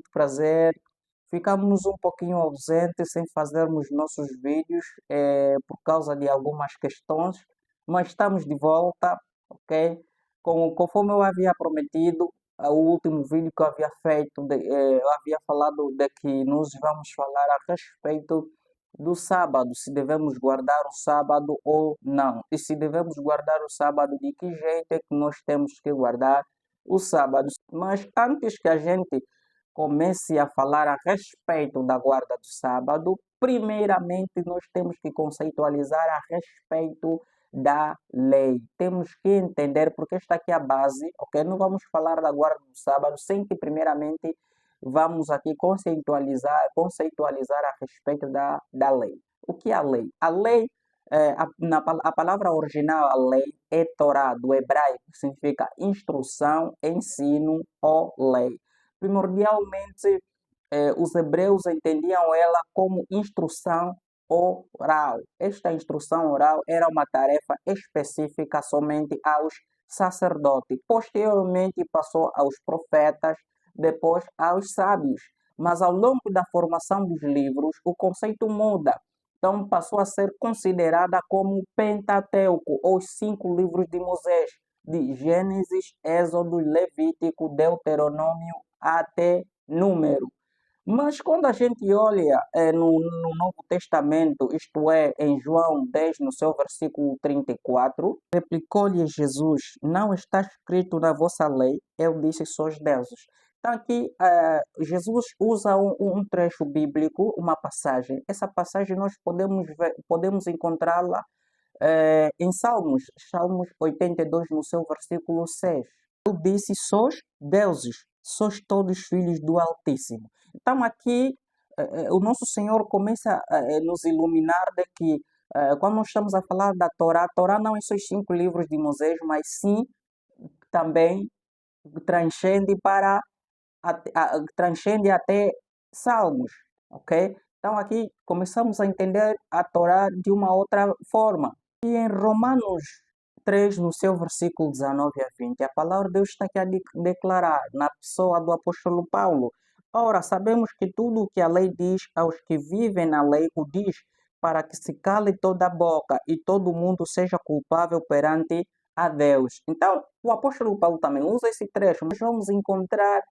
muito prazer. Ficamos um pouquinho ausentes sem fazermos nossos vídeos por causa de algumas questões, mas estamos de volta, ok? Conforme eu havia prometido, o último vídeo que eu havia feito, eu havia falado de que nós vamos falar a respeito do sábado, se devemos guardar o sábado ou não. E se devemos guardar o sábado, de que jeito é que nós temos que guardar o sábado. Mas antes que a gente comece a falar a respeito da guarda do sábado, primeiramente nós temos que conceitualizar a respeito da lei. Temos que entender, porque esta aqui é a base, ok? Não vamos falar da guarda do sábado sem que primeiramente vamos aqui conceitualizar a respeito da lei. O que é a lei? A lei, a palavra original, a lei, é Torá, do hebraico, que significa instrução, ensino ou lei. Primordialmente, os hebreus entendiam ela como instrução oral. Esta instrução oral era uma tarefa específica somente aos sacerdotes. Posteriormente passou aos profetas, depois aos sábios. Mas ao longo da formação dos livros, o conceito muda. Então passou a ser considerada como Pentateuco, ou os 5 livros de Moisés, de Gênesis, Êxodo, Levítico, Deuteronômio até Número. Mas quando a gente olha no Novo Testamento, isto é, em João 10, no seu versículo 34, replicou-lhe Jesus: não está escrito na vossa lei, eu disse, sois deuses. Então aqui Jesus usa um trecho bíblico, uma passagem. Essa passagem nós podemos encontrá-la em Salmos 82, no seu versículo 6. Eu disse, sois deuses, sois todos filhos do Altíssimo. Então aqui o nosso Senhor começa a nos iluminar de que quando nós estamos a falar da Torá, a Torá não é só os 5 livros de Moisés, mas sim também transcende transcende até Salmos, ok? Então aqui começamos a entender a Torá de uma outra forma. E em Romanos 3, no seu versículo 19 a 20, a palavra de Deus está aqui a declarar, na pessoa do apóstolo Paulo: ora, sabemos que tudo o que a lei diz aos que vivem na lei o diz, para que se cale toda a boca e todo mundo seja culpável perante a Deus. Então, o apóstolo Paulo também usa esse trecho, mas vamos encontrar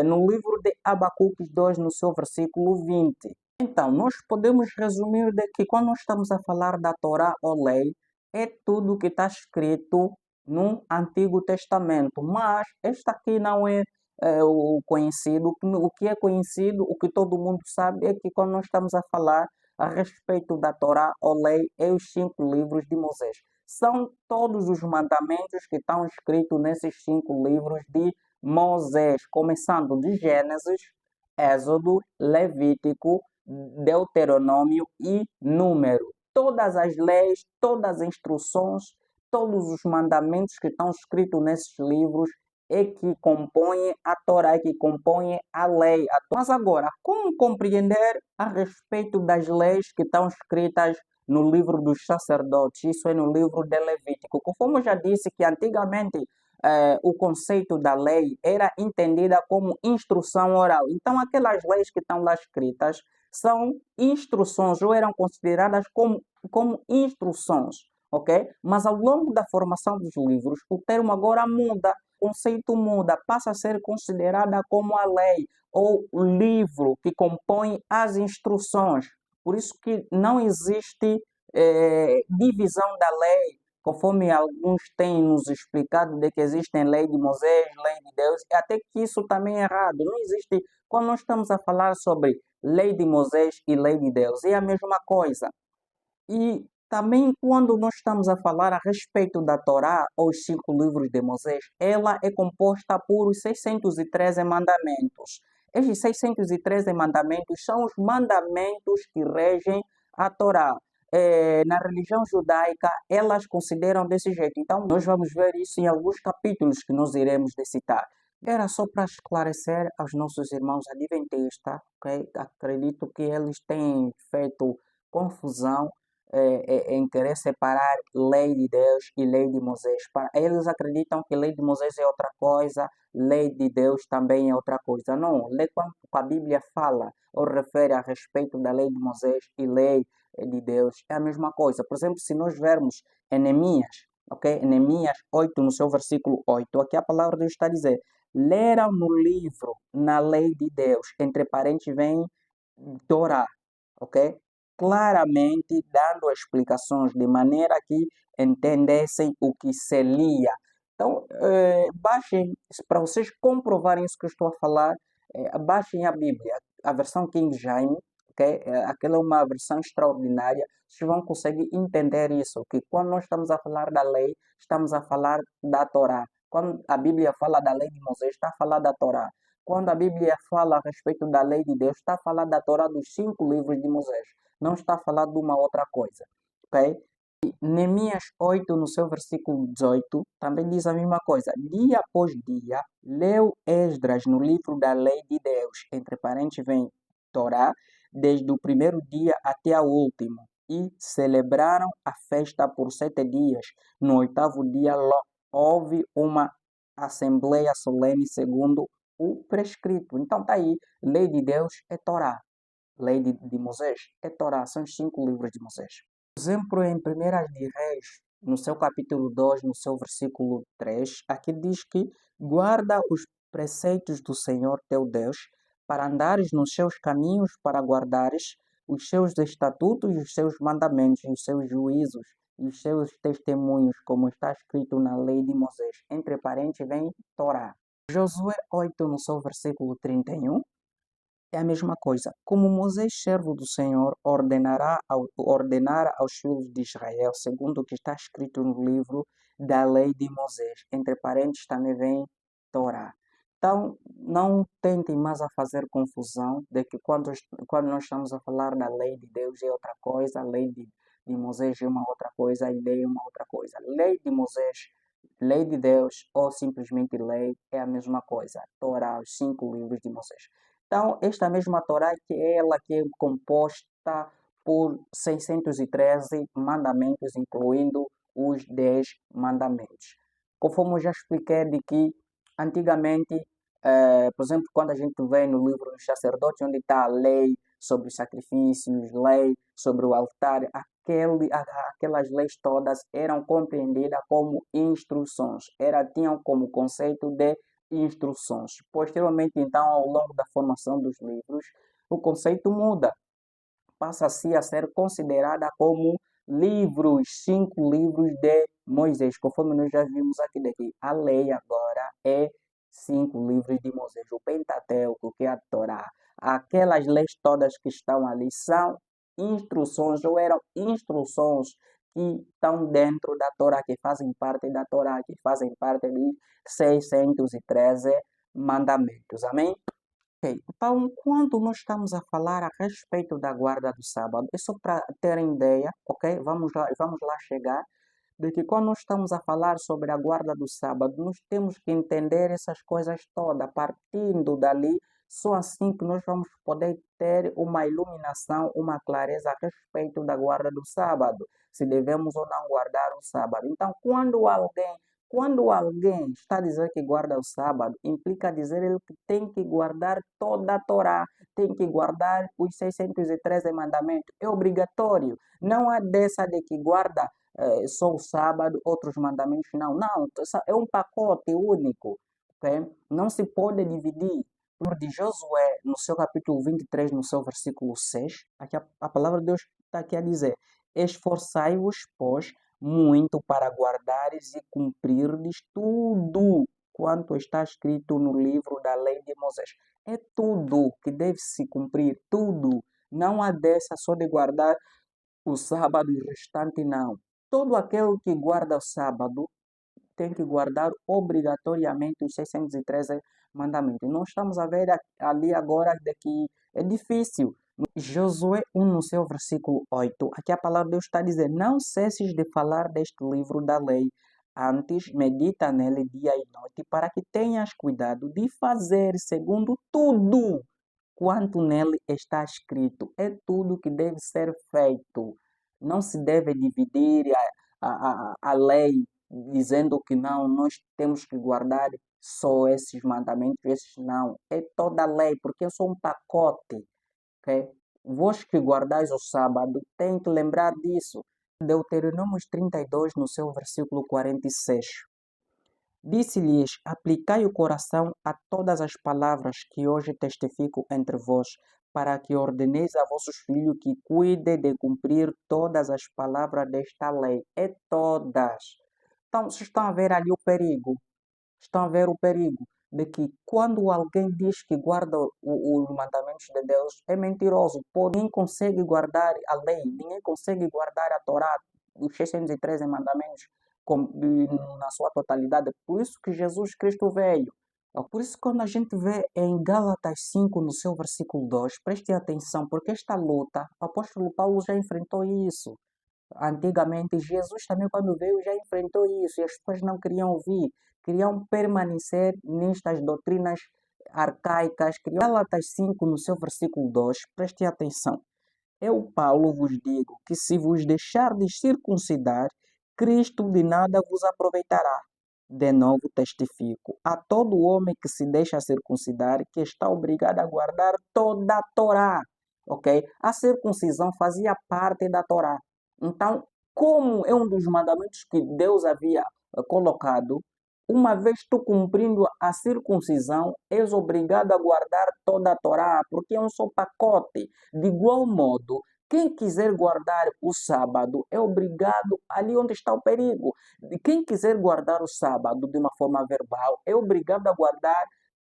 no livro de Abacuque 2, no seu versículo 20. Então, nós podemos resumir de que quando nós estamos a falar da Torá ou lei, é tudo que está escrito no Antigo Testamento, mas esta aqui não é o conhecido. O que é conhecido, o que todo mundo sabe, é que quando nós estamos a falar a respeito da Torá ou lei, é os 5 livros de Moisés. São todos os mandamentos que estão escritos nesses 5 livros de Moisés, começando de Gênesis, Êxodo, Levítico, Deuteronômio e Número. Todas as leis, todas as instruções, todos os mandamentos que estão escritos nesses livros é que compõem a Torá, é que compõem a lei. Mas agora, como compreender a respeito das leis que estão escritas no livro dos sacerdotes? Isso é no livro de Levítico. Conforme eu já disse que antigamente o conceito da lei era entendida como instrução oral. Então, aquelas leis que estão lá escritas são instruções, ou eram consideradas como instruções, ok? Mas ao longo da formação dos livros, o termo agora muda, o conceito muda, passa a ser considerada como a lei, ou o livro que compõe as instruções. Por isso que não existe divisão da lei, conforme alguns têm nos explicado, de que existem lei de Moisés, lei de Deus, e até que isso também é errado. Não existe, quando nós estamos a falar sobre lei de Moisés e lei de Deus, é a mesma coisa. E também quando nós estamos a falar a respeito da Torá, ou os 5 livros de Moisés, ela é composta por os 613 mandamentos. Estes 613 mandamentos são os mandamentos que regem a Torá. Na religião judaica, elas consideram desse jeito. Então, nós vamos ver isso em alguns capítulos que nós iremos citar. Era só para esclarecer aos nossos irmãos adventistas, ok? Acredito que eles têm feito confusão em querer separar lei de Deus e lei de Moisés. Eles acreditam que lei de Moisés é outra coisa, lei de Deus também é outra coisa. Não, lei quando a Bíblia fala ou refere a respeito da lei de Moisés e lei de Deus é a mesma coisa. Por exemplo, se nós vermos em Neemias, ok? Neemias 8, no seu versículo 8, aqui a palavra de Deus está a dizer: leram no livro, na lei de Deus, entre parênteses vem Torá, ok? Claramente dando explicações de maneira que entendessem o que se lia. Então, baixem, para vocês comprovarem isso que eu estou a falar, baixem a Bíblia, a versão King James, ok? Aquela é uma versão extraordinária. Vocês vão conseguir entender isso, que quando nós estamos a falar da lei, estamos a falar da Torá. Quando a Bíblia fala da lei de Moisés, está a falar da Torá. Quando a Bíblia fala a respeito da lei de Deus, está a falar da Torá dos 5 livros de Moisés. Não está a falar de uma outra coisa. Ok? E Neemias 8, no seu versículo 18, também diz a mesma coisa. Dia após dia, leu Esdras no livro da lei de Deus. Entre parênteses vem Torá, desde o primeiro dia até o último. E celebraram a festa por 7 dias. No 8º dia, houve uma assembleia solene segundo o prescrito. Então está aí, lei de Deus é Torá, lei de Moisés é Torá, são os 5 livros de Moisés. Por exemplo, em 1 de Reis, no seu capítulo 2, no seu versículo 3, aqui diz que guarda os preceitos do Senhor teu Deus, para andares nos seus caminhos, para guardares os seus estatutos, os seus mandamentos, os seus juízos e os seus testemunhos, como está escrito na lei de Moisés. Entre parênteses vem Torá. Josué 8, no seu versículo 31, é a mesma coisa. Como Moisés, servo do Senhor, ordenara aos filhos de Israel, segundo o que está escrito no livro da lei de Moisés. Entre parênteses também vem Torá. Então, não tentem mais a fazer confusão de que quando nós estamos a falar da lei de Deus é outra coisa, a lei de Moisés é uma outra coisa, a lei é uma outra coisa. Lei de Moisés, lei de Deus ou simplesmente lei é a mesma coisa. Torá, os 5 livros de Moisés. Então, esta mesma Torá que é ela que é composta por 613 mandamentos, incluindo os 10 mandamentos. Conforme eu já expliquei de que antigamente, por exemplo, quando a gente vê no livro dos sacerdotes, onde está a lei sobre os sacrifícios, lei sobre o altar, aquelas leis todas eram compreendidas como instruções, tinham como conceito de instruções. Posteriormente, então, ao longo da formação dos livros, o conceito muda, passa-se a ser considerada como livros, 5 livros de Moisés, conforme nós já vimos aqui daqui. A lei agora é 5 livros de Moisés, o Pentateuco, que é a Torá. Aquelas leis todas que estão ali são instruções, ou eram instruções que estão dentro da Torá, que fazem parte da Torá, que fazem parte dos 613 mandamentos. Amém? Ok, então, quando nós estamos a falar a respeito da guarda do sábado, é só para terem ideia, ok? Vamos lá chegar, de que quando nós estamos a falar sobre a guarda do sábado, nós temos que entender essas coisas todas, partindo dali, só assim que nós vamos poder ter uma iluminação, uma clareza a respeito da guarda do sábado, se devemos ou não guardar o sábado. Então, quando alguém está a dizer que guarda o sábado, implica dizer ele que tem que guardar toda a Torá, tem que guardar os 613 mandamentos. É obrigatório. Não há dessa de que guarda só o sábado, outros mandamentos não. Não, é um pacote único. Okay? Não se pode dividir. O livro de Josué, no seu capítulo 23, no seu versículo 6, aqui a palavra de Deus está aqui a dizer: esforçai-vos, pois, muito para guardares e cumprirdes tudo quanto está escrito no livro da lei de Moisés. É tudo que deve se cumprir, tudo. Não há dessa só de guardar o sábado e o restante não. Todo aquele que guarda o sábado tem que guardar obrigatoriamente os 613 mandamentos. Não estamos a ver ali agora de que é difícil. Josué 1, no seu versículo 8, aqui a palavra de Deus está a dizer: não cesses de falar deste livro da lei, antes medita nele dia e noite, para que tenhas cuidado de fazer segundo tudo quanto nele está escrito. É tudo que deve ser feito. Não se deve dividir a lei dizendo que não, nós temos que guardar só esses mandamentos, esses não. É toda a lei, porque eu sou um pacote, ok? Vós que guardais o sábado, tem que lembrar disso. Deuteronômio 32, no seu versículo 46. Disse-lhes: aplicai o coração a todas as palavras que hoje testifico entre vós, para que ordeneis a vossos filhos que cuidem de cumprir todas as palavras desta lei. É todas. Então, vocês estão a ver ali o perigo. Estão a ver o perigo de que quando alguém diz que guarda os mandamentos de Deus, é mentiroso. Pô, ninguém consegue guardar a lei, ninguém consegue guardar a Torá, os 613 mandamentos na sua totalidade. Por isso que Jesus Cristo veio. Por isso, quando a gente vê em Gálatas 5, no seu versículo 2, preste atenção, porque esta luta, o apóstolo Paulo já enfrentou isso. Antigamente, Jesus também, quando veio, já enfrentou isso e as pessoas não queriam ouvir, queriam permanecer nestas doutrinas arcaicas. Gálatas 5, no seu versículo 2, preste atenção. Eu, Paulo, vos digo que se vos deixardes circuncidar, Cristo de nada vos aproveitará. De novo testifico, a todo homem que se deixa circuncidar, que está obrigado a guardar toda a Torá, ok? A circuncisão fazia parte da Torá. Então, como é um dos mandamentos que Deus havia colocado, uma vez tu cumprindo a circuncisão, és obrigado a guardar toda a Torá, porque é um só pacote. De igual modo, quem quiser guardar o sábado é obrigado, ali onde está o perigo. Quem quiser guardar o sábado de uma forma verbal é obrigado a guardar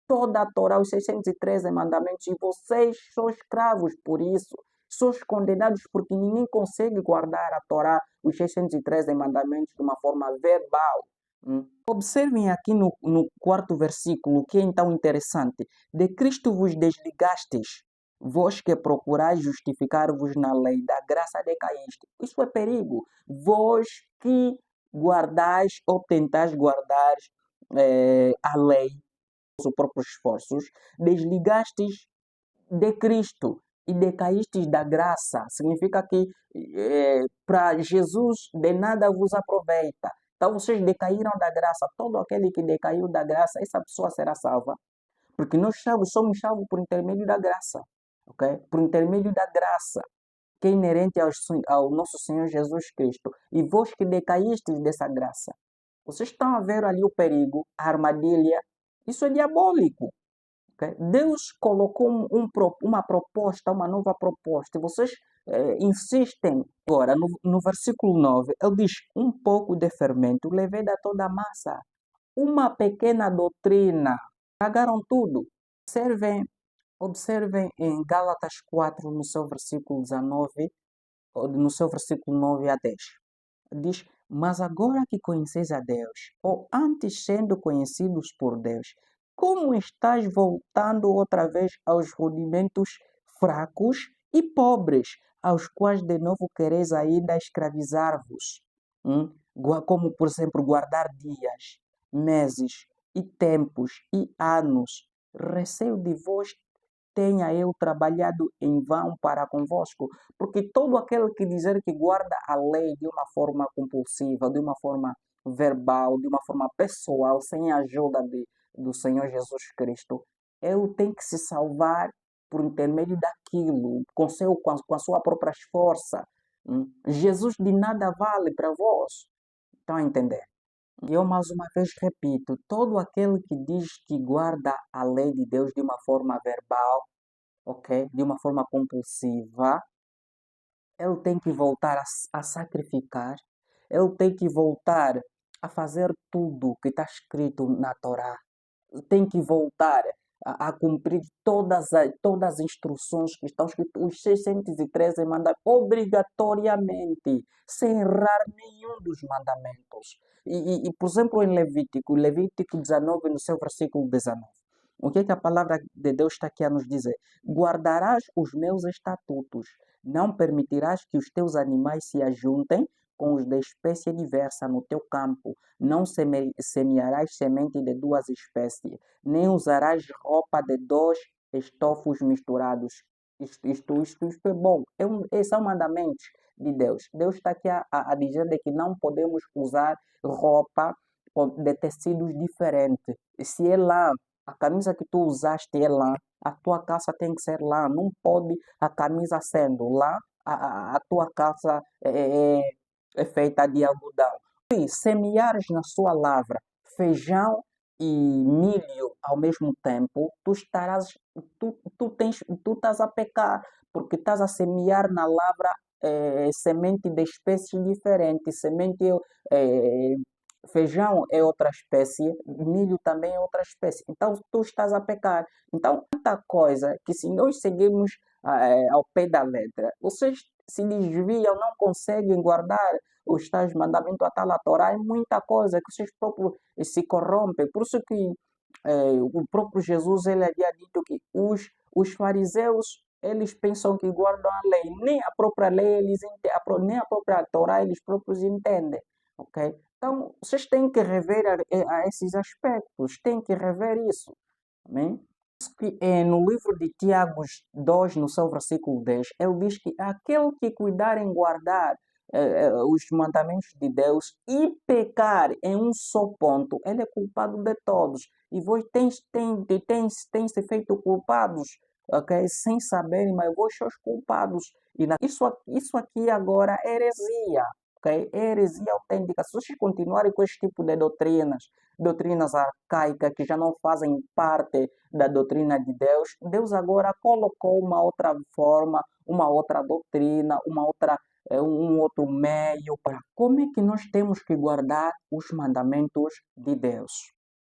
toda a Torá, os 613 mandamentos, e vocês são escravos por isso. São condenados porque ninguém consegue guardar a Torá, os 613 mandamentos, de uma forma verbal. Observem aqui no quarto versículo, que é então interessante. De Cristo vos desligastes, vós que procurais justificar-vos na lei, da graça decaíste. Isso é perigo. Vós que guardais ou tentais guardar a lei, os próprios esforços, desligastes de Cristo e decaístes da graça. Significa que para Jesus de nada vos aproveita. Então vocês decaíram da graça. Todo aquele que decaiu da graça, essa pessoa será salva. Porque nós somos salvos por intermédio da graça. Okay? Por intermédio da graça, que é inerente ao nosso Senhor Jesus Cristo. E vós que decaístes dessa graça. Vocês estão a ver ali o perigo, a armadilha. Isso é diabólico. Okay? Deus colocou uma proposta, uma nova proposta, e vocês insistem. Agora, no versículo 9, ele diz: um pouco de fermento levei da toda a massa. Uma pequena doutrina, pagaram tudo. Observem em Gálatas 4, no seu versículo 19, no seu versículo 9 a 10. Diz: mas agora que conheceis a Deus, ou antes sendo conhecidos por Deus, como estáis voltando outra vez aos rudimentos fracos e pobres, aos quais de novo quereis ainda escravizar-vos? Como, por exemplo, guardar dias, meses e tempos e anos. Receio de vós tenha eu trabalhado em vão para convosco, porque todo aquele que dizer que guarda a lei de uma forma compulsiva, de uma forma verbal, de uma forma pessoal, sem a ajuda do Senhor Jesus Cristo, ele tem que se salvar por intermédio daquilo, com a sua própria força. Jesus de nada vale para vós. Estão a entender? E eu mais uma vez repito, todo aquele que diz que guarda a lei de Deus de uma forma verbal, ok? De uma forma compulsiva, ele tem que voltar a sacrificar, ele tem que voltar a fazer tudo que está escrito na Torá, tem que voltar a cumprir todas as instruções que estão escritas, os 613 mandamentos, obrigatoriamente, sem errar nenhum dos mandamentos. Por exemplo, em Levítico 19, no seu versículo 19, o que é que a palavra de Deus está aqui a nos dizer? Guardarás os meus estatutos, não permitirás que os teus animais se ajuntem com os da espécie diversa no teu campo, não semearás semente de duas espécies, nem usarás roupa de dois estofos misturados. Isto é bom. São mandamentos de Deus. Deus está aqui a dizer de que não podemos usar roupa de tecidos diferentes. Se é lã, a camisa que tu usaste é lã, a tua calça tem que ser lã. Não pode a camisa sendo lã, a tua calça é feita de algodão. Se semeares na sua lavra feijão e milho ao mesmo tempo, tu estás a pecar, porque estás a semear na lavra semente de espécies diferentes. Eh, feijão é outra espécie, milho também é outra espécie. Então tu estás a pecar. Então, tanta coisa que se nós seguirmos ao pé da letra, vocês se desviam, não conseguem guardar os tais mandamentos, a tal a Torá, é muita coisa que vocês próprios se corrompem. Por isso que o próprio Jesus ele havia dito que os fariseus eles pensam que guardam a lei, nem a própria lei nem a própria Torá eles próprios entendem, ok? Então vocês têm que rever a esses aspectos, têm que rever isso, amém? Que no livro de Tiago 2, no seu versículo 10, ele diz que aquele que cuidar em guardar os mandamentos de Deus e pecar em um só ponto, ele é culpado de todos. E vós têm se feito culpados, ok? Sem saberem, mas vós sois culpados. Isso aqui agora é heresia, ok? É heresia autêntica. Se vocês continuarem com esse tipo de doutrinas arcaicas que já não fazem parte da doutrina de Deus, Deus agora colocou uma outra forma, uma outra doutrina, um outro meio para como é que nós temos que guardar os mandamentos de Deus,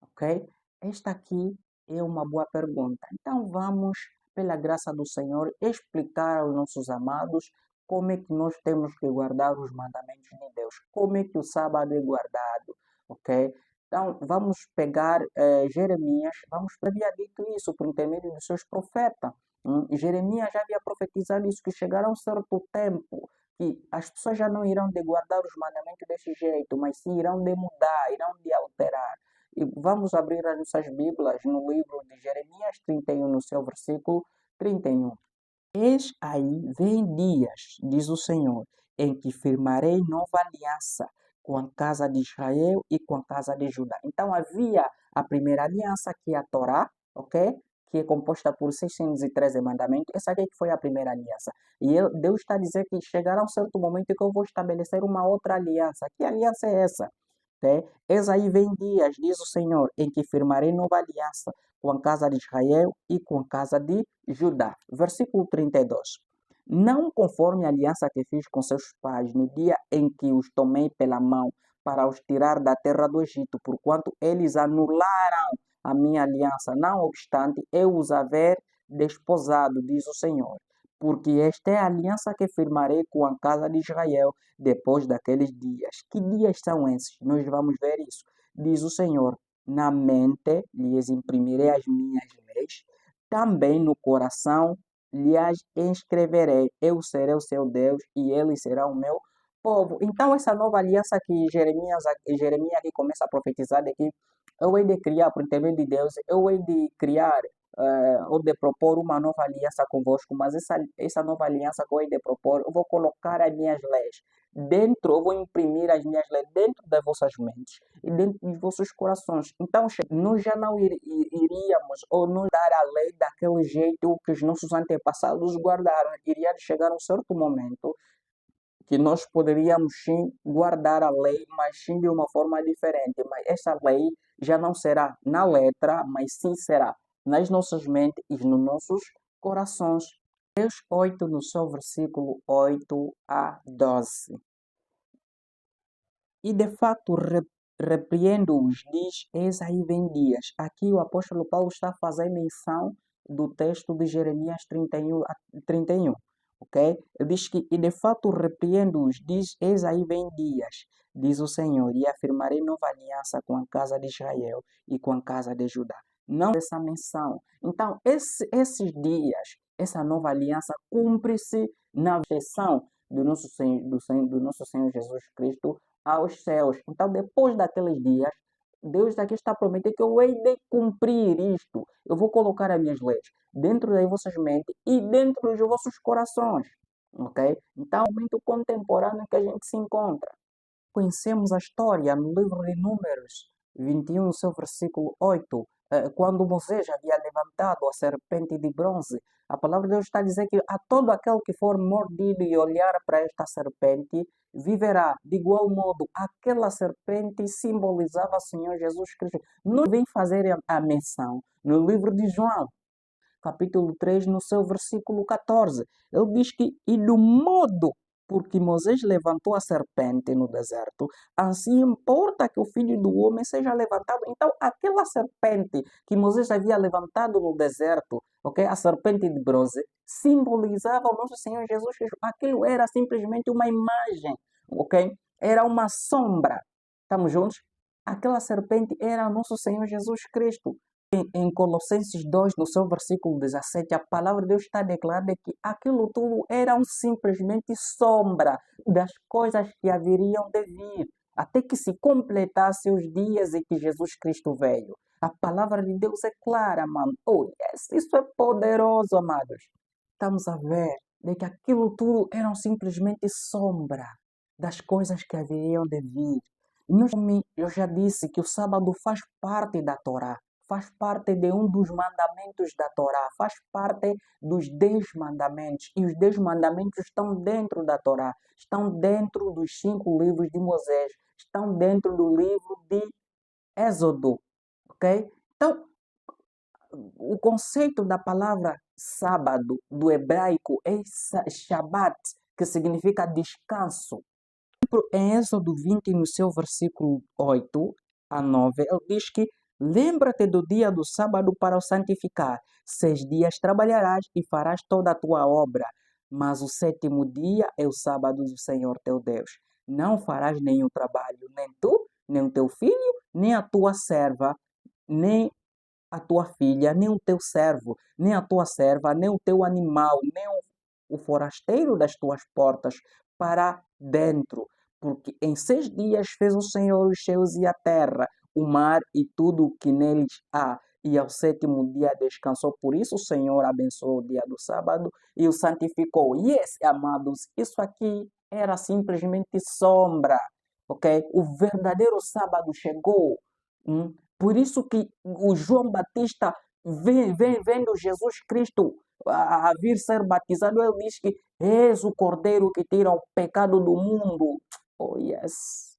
ok? Esta aqui é uma boa pergunta. Então vamos, pela graça do Senhor, explicar aos nossos amados como é que nós temos que guardar os mandamentos de Deus, como é que o sábado é guardado, ok? Então, vamos pegar Jeremias, havia dito isso por intermédio dos seus profetas. Jeremias já havia profetizado isso, que chegará um certo tempo que as pessoas já não irão de guardar os mandamentos desse jeito, mas sim irão de mudar, irão de alterar. E vamos abrir as nossas Bíblias no livro de Jeremias 31, no seu versículo 31. Eis aí vem dias, diz o Senhor, em que firmarei nova aliança com a casa de Israel e com a casa de Judá. Então havia a primeira aliança, que é a Torá, ok? Que é composta por 613 mandamentos. Essa aqui que foi a primeira aliança. E Deus está a dizer que chegará um certo momento que eu vou estabelecer uma outra aliança. Que aliança é essa? Okay? Eis aí vem dias, diz o Senhor, em que firmarei nova aliança com a casa de Israel e com a casa de Judá. Versículo 32. Não conforme a aliança que fiz com seus pais no dia em que os tomei pela mão para os tirar da terra do Egito, porquanto eles anularam a minha aliança. Não obstante, eu os haver desposado, diz o Senhor. Porque esta é a aliança que firmarei com a casa de Israel depois daqueles dias. Que dias são esses? Nós vamos ver isso. Diz o Senhor: na mente lhes imprimirei as minhas leis, também no coração lhes escreverei. Eu serei o seu Deus e ele será o meu povo. Então, essa nova aliança que Jeremias aqui começa a profetizar de que eu hei de criar, por intermédio de Deus, eu hei de criar ou de propor uma nova aliança convosco, mas essa nova aliança que eu hei de propor, eu vou colocar as minhas leis dentro, eu vou imprimir as minhas leis dentro das vossas mentes e dentro dos vossos corações. Então, nós já não iríamos ou não dar a lei daquele jeito que os nossos antepassados guardaram. Iria chegar um certo momento que nós poderíamos sim guardar a lei, mas sim de uma forma diferente. Mas essa lei já não será na letra, mas sim será nas nossas mentes e nos nossos corações. Mateus 8, no seu versículo 8 a 12. E de fato repreendo-os, diz, eis aí vem dias. Aqui o apóstolo Paulo está a fazer menção do texto de Jeremias 31, ok? Ele diz que, e de fato repreendo-os, diz, eis aí vem dias, diz o Senhor, e afirmarei nova aliança com a casa de Israel e com a casa de Judá. Não essa menção. Então, esses dias, essa nova aliança cumpre-se na versão do nosso Senhor Jesus Cristo aos céus. Então, depois daqueles dias, Deus aqui está a prometer que eu hei de cumprir isto. Eu vou colocar as minhas leis dentro das vossas mentes e dentro dos vossos corações. Ok? Então, é o momento contemporâneo que a gente se encontra. Conhecemos a história no livro de Números 21, no seu versículo 8, quando Moisés havia levantado a serpente de bronze. A palavra de Deus está a dizer que a todo aquele que for mordido e olhar para esta serpente, viverá. De igual modo, aquela serpente simbolizava o Senhor Jesus Cristo. Não vem fazer a menção no livro de João, capítulo 3, no seu versículo 14. Ele diz que, e do modo porque Moisés levantou a serpente no deserto, assim importa que o Filho do Homem seja levantado. Então, aquela serpente que Moisés havia levantado no deserto, ok? A serpente de bronze, simbolizava o nosso Senhor Jesus Cristo. Aquilo era simplesmente uma imagem, ok? Era uma sombra. Estamos juntos? Aquela serpente era o nosso Senhor Jesus Cristo. Em Colossenses 2, no seu versículo 17, a palavra de Deus está declarada que aquilo tudo eram simplesmente sombra das coisas que haveriam de vir, até que se completassem os dias em que Jesus Cristo veio. A palavra de Deus é clara, mano. Oh, yes, isso é poderoso, amados. Estamos a ver de que aquilo tudo eram simplesmente sombra das coisas que haveriam de vir. Eu já disse que o sábado faz parte da Torá, faz parte de um dos mandamentos da Torá, faz parte dos 10 mandamentos. E os 10 mandamentos estão dentro da Torá, estão dentro dos 5 livros de Moisés, estão dentro do livro de Êxodo, ok? Então, o conceito da palavra sábado do hebraico é Shabbat, que significa descanso. Em Êxodo 20, no seu versículo 8 a 9, ele diz que lembra-te do dia do sábado para o santificar. 6 dias trabalharás e farás toda a tua obra, mas o 7º dia é o sábado do Senhor teu Deus. Não farás nenhum trabalho, nem tu, nem o teu filho, nem a tua serva, nem a tua filha, nem o teu servo, nem a tua serva, nem o teu animal, nem o forasteiro das tuas portas para dentro. Porque em 6 dias fez o Senhor os céus e a terra, o mar e tudo o que neles há. E ao 7º dia descansou. Por isso o Senhor abençoou o dia do sábado e o santificou. E esse, amados, isso aqui era simplesmente sombra. Ok? O verdadeiro sábado chegou. Por isso que o João Batista vendo Jesus Cristo a vir ser batizado, ele diz que és o Cordeiro que tira o pecado do mundo. Oh, yes.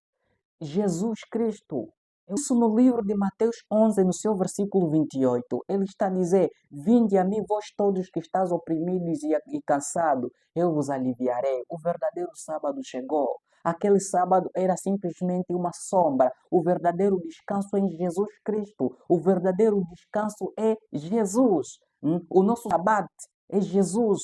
Jesus Cristo. Isso no livro de Mateus 11, no seu versículo 28. Ele está a dizer, vinde a mim vós todos que estáis oprimidos e cansados, eu vos aliviarei. O verdadeiro sábado chegou. Aquele sábado era simplesmente uma sombra. O verdadeiro descanso é em Jesus Cristo. O verdadeiro descanso é Jesus. O nosso Shabat é Jesus.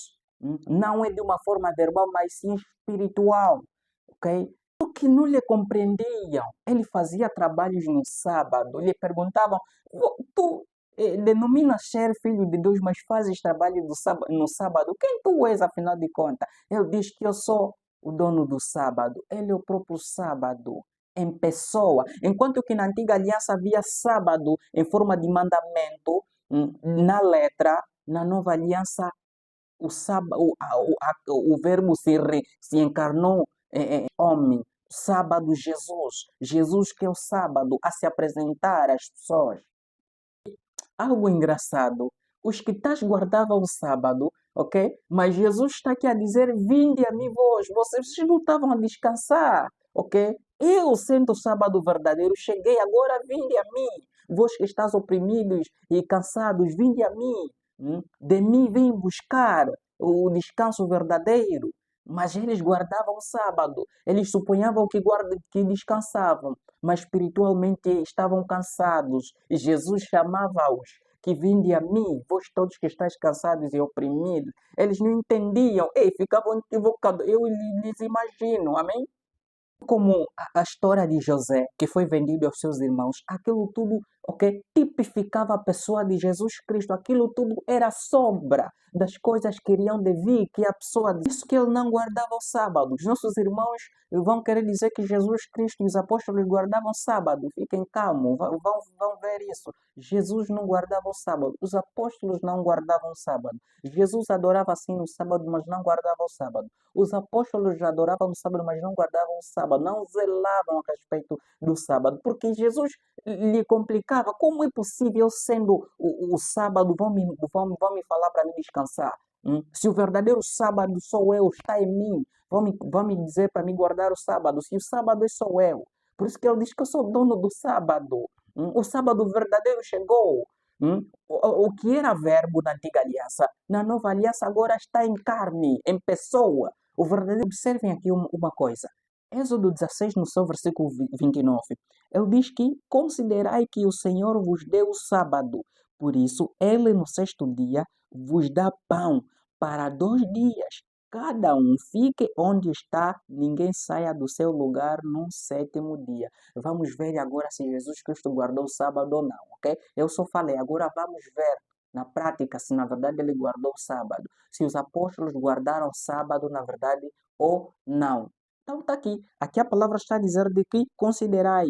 Não é de uma forma verbal, mas sim espiritual. Ok? O que não lhe compreendiam. Ele fazia trabalhos no sábado. Lhe perguntavam, tu denominas ser filho de Deus, mas fazes trabalho no sábado. Quem tu és, afinal de contas? Ele diz que eu sou o dono do sábado. Ele é o próprio sábado, em pessoa. Enquanto que na antiga aliança havia sábado em forma de mandamento, na letra, na nova aliança, o, sábado, o verbo se encarnou em homem. Sábado, Jesus. Jesus que é o sábado a se apresentar às pessoas. Algo engraçado. Os que tais guardavam o sábado, ok? Mas Jesus está aqui a dizer, vinde a mim vós. Vocês não estavam a descansar, ok? Eu, sendo o sábado verdadeiro, cheguei agora, vinde a mim. Vós que estás oprimidos e cansados, vinde a mim. De mim vem buscar o descanso verdadeiro. Mas eles guardavam o sábado. Eles supunhavam que descansavam, mas espiritualmente estavam cansados. E Jesus chamava-os que vinde a mim, vós todos que estáis cansados e oprimidos. Eles não entendiam. Ei, ficavam equivocados. Eu lhes imagino, amém? Como a história de José, que foi vendido aos seus irmãos, aquilo tudo, ok? Tipificava a pessoa de Jesus Cristo. Aquilo tudo era sombra das coisas que iriam de vir, que a pessoa disse que ele não guardava o sábado. Os nossos irmãos vão querer dizer que Jesus Cristo e os apóstolos guardavam o sábado. Fiquem calmos, vão ver isso. Jesus não guardava o sábado. Os apóstolos não guardavam o sábado. Jesus adorava assim no sábado, mas não guardava o sábado. Os apóstolos adoravam no sábado, mas não guardavam o sábado. Não zelavam a respeito do sábado. Porque Jesus lhe complicava. Como é possível, sendo o sábado, vão me falar para me descansar? Se o verdadeiro sábado sou eu, está em mim, vão me dizer para me guardar o sábado. Se o sábado é sou eu. Por isso que ele diz que eu sou dono do sábado. O sábado verdadeiro chegou. O que era verbo na antiga aliança, na nova aliança agora está em carne, em pessoa. O verdadeiro, observem aqui uma coisa. Êxodo 16, no seu versículo 29, ele diz que considerai que o Senhor vos deu o sábado, por isso ele no sexto dia vos dá pão para 2 dias. Cada um fique onde está, ninguém saia do seu lugar no sétimo dia. Vamos ver agora se Jesus Cristo guardou o sábado ou não, ok? Eu só falei, agora vamos ver na prática se na verdade ele guardou o sábado. Se os apóstolos guardaram o sábado na verdade ou não. Então está aqui. Aqui a palavra está a dizer de que considerai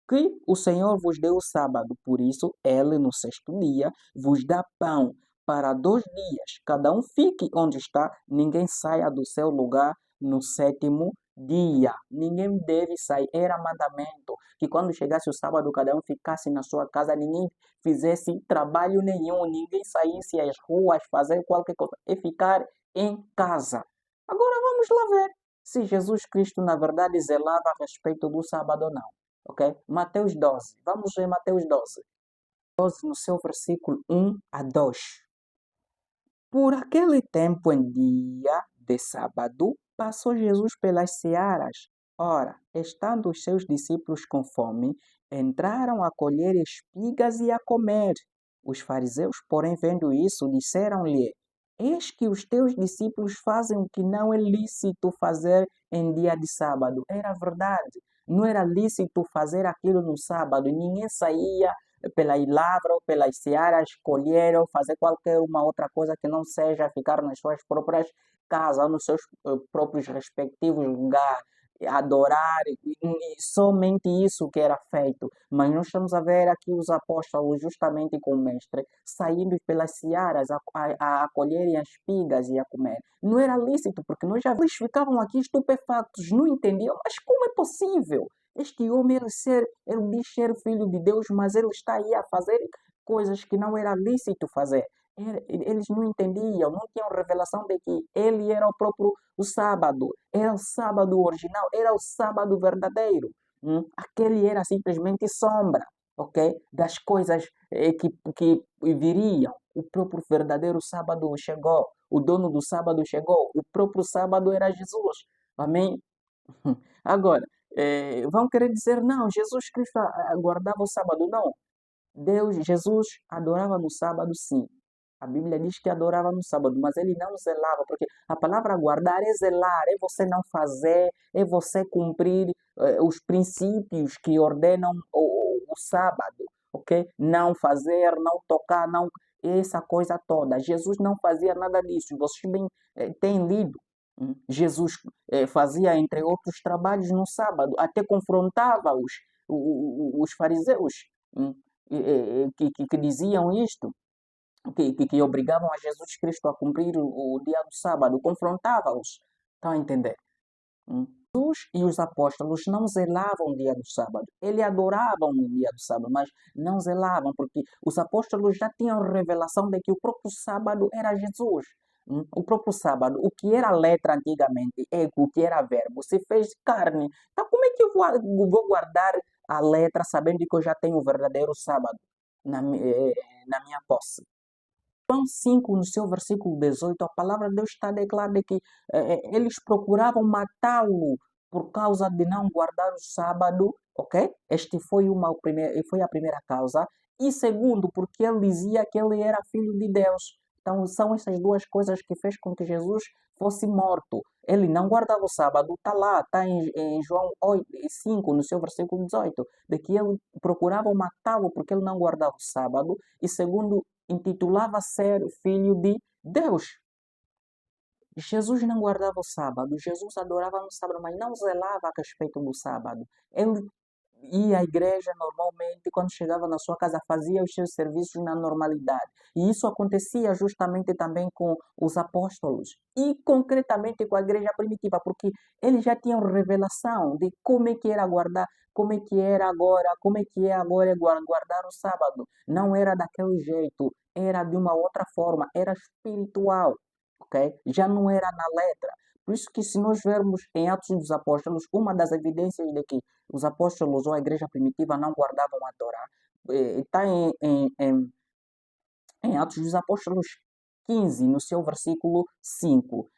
que o Senhor vos deu o sábado. Por isso, ele no sexto dia vos dá pão para 2 dias. Cada um fique onde está, ninguém saia do seu lugar no sétimo dia. Ninguém deve sair. Era mandamento que quando chegasse o sábado, cada um ficasse na sua casa, ninguém fizesse trabalho nenhum, ninguém saísse às ruas, fazer qualquer coisa, e ficar em casa. Agora vamos lá ver se Jesus Cristo, na verdade, zelava a respeito do sábado ou não. Ok? Mateus 12. Vamos ver Mateus 12. 12 no seu versículo 1 a 2. Por aquele tempo em dia de sábado, passou Jesus pelas searas. Ora, estando os seus discípulos com fome, entraram a colher espigas e a comer. Os fariseus, porém, vendo isso, disseram-lhe: Eis que os teus discípulos fazem o que não é lícito fazer em dia de sábado. Era verdade. Não era lícito fazer aquilo no sábado. Ninguém saía pela lavra ou pelas searas, colher ou fazer qualquer uma outra coisa que não seja ficar nas suas próprias casas, nos seus próprios respectivos lugares, adorar, e somente isso que era feito. Mas nós estamos a ver aqui os apóstolos, justamente com o mestre, saindo pelas searas a colherem as espigas e a comer. Não era lícito, porque nós já eles ficavam aqui estupefactos, não entendiam, mas como é possível? Este homem, ele diz ser filho de Deus, mas ele está aí a fazer coisas que não era lícito fazer. Eles não entendiam, não tinham revelação de que ele era o sábado, era o sábado original, era o sábado verdadeiro. Aquele era simplesmente sombra, ok? Das coisas que viriam. O próprio verdadeiro sábado chegou, o dono do sábado chegou, o próprio sábado era Jesus. Amém? Agora, vão querer dizer, não, Jesus Cristo guardava o sábado. Não, Jesus adorava no sábado, sim. A Bíblia diz que adorava no sábado, mas ele não zelava, porque a palavra guardar é zelar, é você não fazer, é você cumprir os princípios que ordenam o sábado, ok? Não fazer, não tocar, não essa coisa toda. Jesus não fazia nada disso. Vocês bem têm lido. Jesus fazia, entre outros trabalhos, no sábado, até confrontava os fariseus que diziam isto, que obrigavam a Jesus Cristo a cumprir o dia do sábado, confrontava-os. Estão a entender? Jesus e os apóstolos não zelavam o dia do sábado. Eles adoravam o dia do sábado, mas não zelavam, porque os apóstolos já tinham revelação de que o próprio sábado era Jesus. O próprio sábado, o que era letra antigamente, ego, o que era verbo, se fez carne. Então, como é que eu vou guardar a letra sabendo que eu já tenho o verdadeiro sábado na minha posse? João 5, no seu versículo 18, a palavra de Deus está declarando que eles procuravam matá-lo por causa de não guardar o sábado, ok? Este foi a primeira causa. E segundo, porque ele dizia que ele era filho de Deus. Então, são essas duas coisas que fez com que Jesus fosse morto. Ele não guardava o sábado, está lá, está em João 8, 5, no seu versículo 18, de que ele procurava matá-lo porque ele não guardava o sábado, e segundo, intitulava ser filho de Deus. Jesus não guardava o sábado, Jesus adorava no sábado, mas não zelava a respeito do sábado. Ele ia à igreja normalmente, quando chegava na sua casa fazia os seus serviços na normalidade. E isso acontecia justamente também com os apóstolos e concretamente com a igreja primitiva, porque eles já tinham revelação de como é que era guardar, como é que era agora, como é que é agora guardar o sábado. Não era daquele jeito, era de uma outra forma, era espiritual, ok? Já não era na letra. Por isso que se nós vermos em Atos dos Apóstolos, uma das evidências de que os apóstolos ou a igreja primitiva não guardavam a Torá, está em Atos dos Apóstolos 15, no seu versículo 5.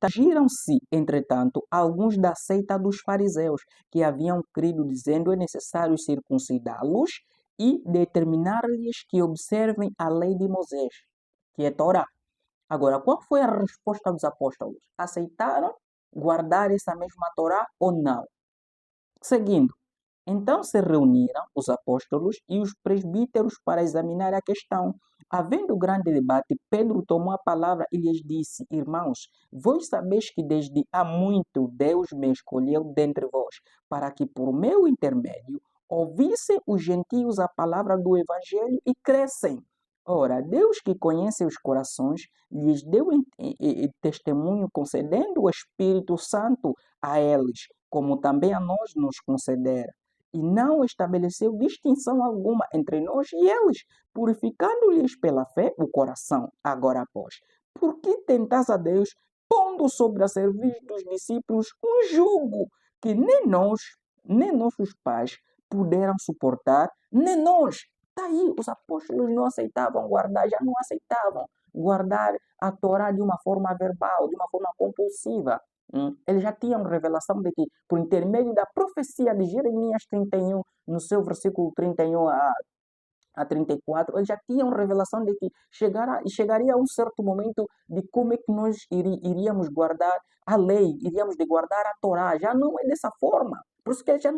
Giram-se, entretanto, alguns da seita dos fariseus, que haviam crido, dizendo é necessário circuncidá-los e determinar-lhes que observem a lei de Moisés, que é Torá. Agora, qual foi a resposta dos apóstolos? Aceitaram guardar essa mesma Torá ou não? Seguindo, então se reuniram os apóstolos e os presbíteros para examinar a questão. Havendo grande debate, Pedro tomou a palavra e lhes disse: Irmãos, vós sabeis que desde há muito Deus me escolheu dentre vós, para que por meu intermédio ouvissem os gentios a palavra do evangelho e crescem. Ora, Deus que conhece os corações, lhes deu testemunho concedendo o Espírito Santo a eles, como também a nós nos concedera, e não estabeleceu distinção alguma entre nós e eles, purificando-lhes pela fé o coração. Agora, pois, por que tentais a Deus, pondo sobre a serviço dos discípulos um jugo que nem nossos pais puderam suportar, nem nós? Está aí, os apóstolos não aceitavam guardar, já não aceitavam guardar a Torá de uma forma verbal, de uma forma compulsiva. Eles já tinham revelação de que, por intermédio da profecia de Jeremias 31, no seu versículo 31 a 34, eles já tinham revelação de que chegaria um certo momento de como é que nós iríamos guardar a lei, iríamos de guardar a Torá. Já não é dessa forma. Por isso que eles já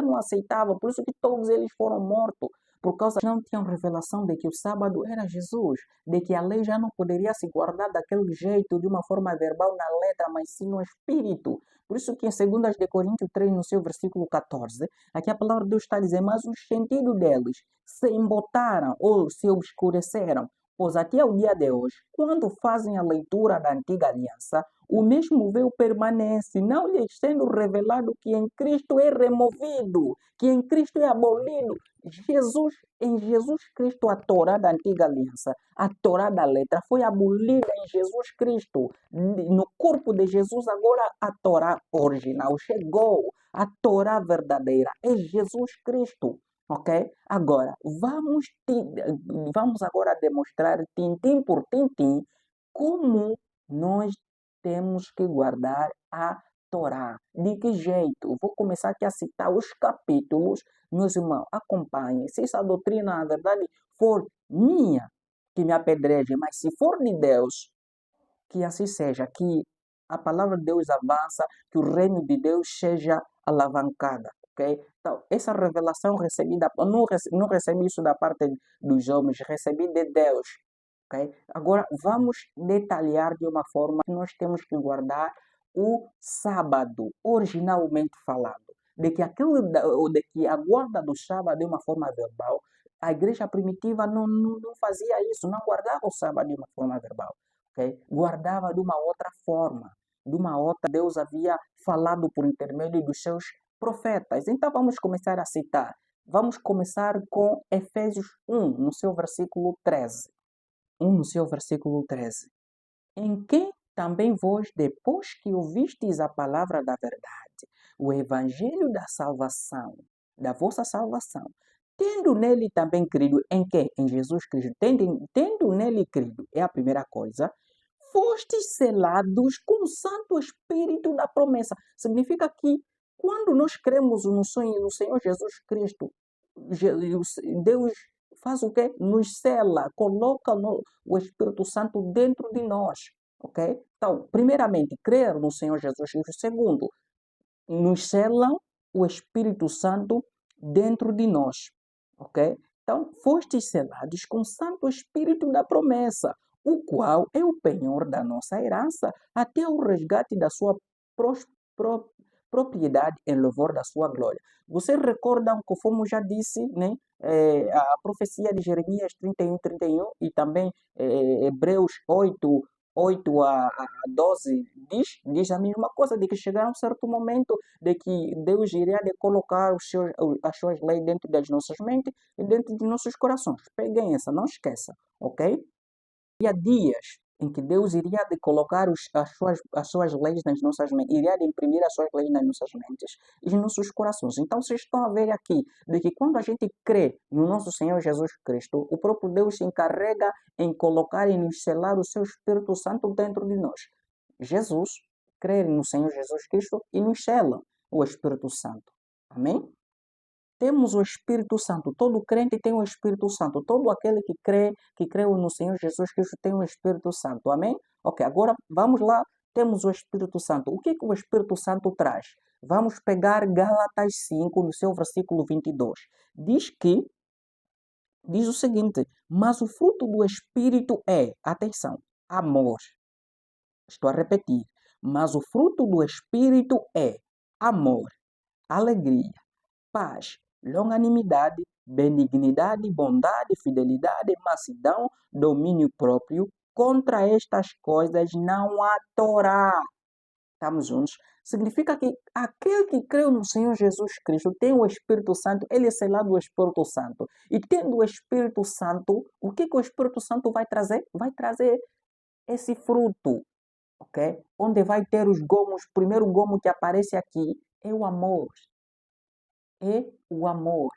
não aceitavam, por isso que todos eles foram mortos. Por causa que não tinham revelação de que o sábado era Jesus, de que a lei já não poderia se guardar daquele jeito, de uma forma verbal na letra, mas sim no espírito. Por isso que em 2 de Coríntios 3, no seu versículo 14, aqui a palavra de Deus está a dizer: mas o sentido deles se embotaram ou se obscureceram, pois até o dia de hoje, quando fazem a leitura da antiga aliança, o mesmo véu permanece, não lhes sendo revelado que em Cristo é removido, que em Cristo é abolido. Em Jesus Cristo, a Torá da antiga aliança, a Torá da letra, foi abolida em Jesus Cristo. No corpo de Jesus, agora a Torá original chegou. A Torá verdadeira é Jesus Cristo. Ok? Agora, vamos agora demonstrar, tintim por tintim, como nós temos que guardar a Torá. De que jeito? Vou começar aqui a citar os capítulos. Meus irmãos, acompanhem. Se essa doutrina, na verdade, for minha, que me apedreje, mas se for de Deus, que assim seja, que a palavra de Deus avança, que o reino de Deus seja alavancada. Okay? Então, essa revelação recebida, não recebi isso da parte dos homens, recebi de Deus. Okay? Agora, vamos detalhar de uma forma que nós temos que guardar o sábado, originalmente falando. De que a guarda do sábado de uma forma verbal, a igreja primitiva não fazia isso, não guardava o sábado de uma forma verbal. Okay? Guardava de uma outra forma, de uma outra. Deus havia falado por intermédio dos seus profetas. Então vamos começar a citar. Vamos começar com Efésios 1, no seu versículo 13. 1, no seu versículo 13. Em quem também vós, depois que ouvistes a palavra da verdade, o evangelho da salvação, da vossa salvação, tendo nele também crido, em quem? Em Jesus Cristo. Tendo nele crido, é a primeira coisa. Fostes selados com o Santo Espírito da promessa. Significa que quando nós cremos no Senhor Jesus Cristo, Deus faz o quê? Nos sela, coloca o Espírito Santo dentro de nós, ok? Então, primeiramente, crer no Senhor Jesus Cristo. Segundo, nos selam o Espírito Santo dentro de nós, ok? Então, fostes selados com o Santo Espírito da promessa, o qual é o penhor da nossa herança até o resgate da sua pros, pro, propriedade em louvor da sua glória. Vocês recordam, conforme já disse, né, a profecia de Jeremias 31 e também Hebreus 8 a 12 diz a mesma coisa, de que chegará um certo momento de que Deus iria de colocar as suas leis dentro das nossas mentes e dentro de nossos corações. Peguem essa, não esqueça, ok? E há dias em que Deus iria de colocar as suas leis nas nossas mentes, iria de imprimir as suas leis nas nossas mentes e nos nossos corações. Então, vocês estão a ver aqui de que quando a gente crê no nosso Senhor Jesus Cristo, o próprio Deus se encarrega em colocar e nos selar o seu Espírito Santo dentro de nós. Jesus, crer no Senhor Jesus Cristo e nos sela o Espírito Santo. Amém? Temos o Espírito Santo. Todo crente tem o Espírito Santo. Todo aquele que crê no Senhor Jesus Cristo tem o Espírito Santo. Amém? Ok, agora vamos lá. Temos o Espírito Santo. O que o Espírito Santo traz? Vamos pegar Gálatas 5, no seu versículo 22. Diz o seguinte: mas o fruto do Espírito é, atenção, amor. Estou a repetir. Mas o fruto do Espírito é amor, alegria, paz, longanimidade, benignidade, bondade, fidelidade, mansidão, domínio próprio. Contra estas coisas não há Torá. Estamos juntos? Significa que aquele que creu no Senhor Jesus Cristo tem o Espírito Santo, ele é selado do Espírito Santo. E tendo o Espírito Santo, o que o Espírito Santo vai trazer? Vai trazer esse fruto, ok? Onde vai ter os gomos. O primeiro gomo que aparece aqui é o amor. É o amor.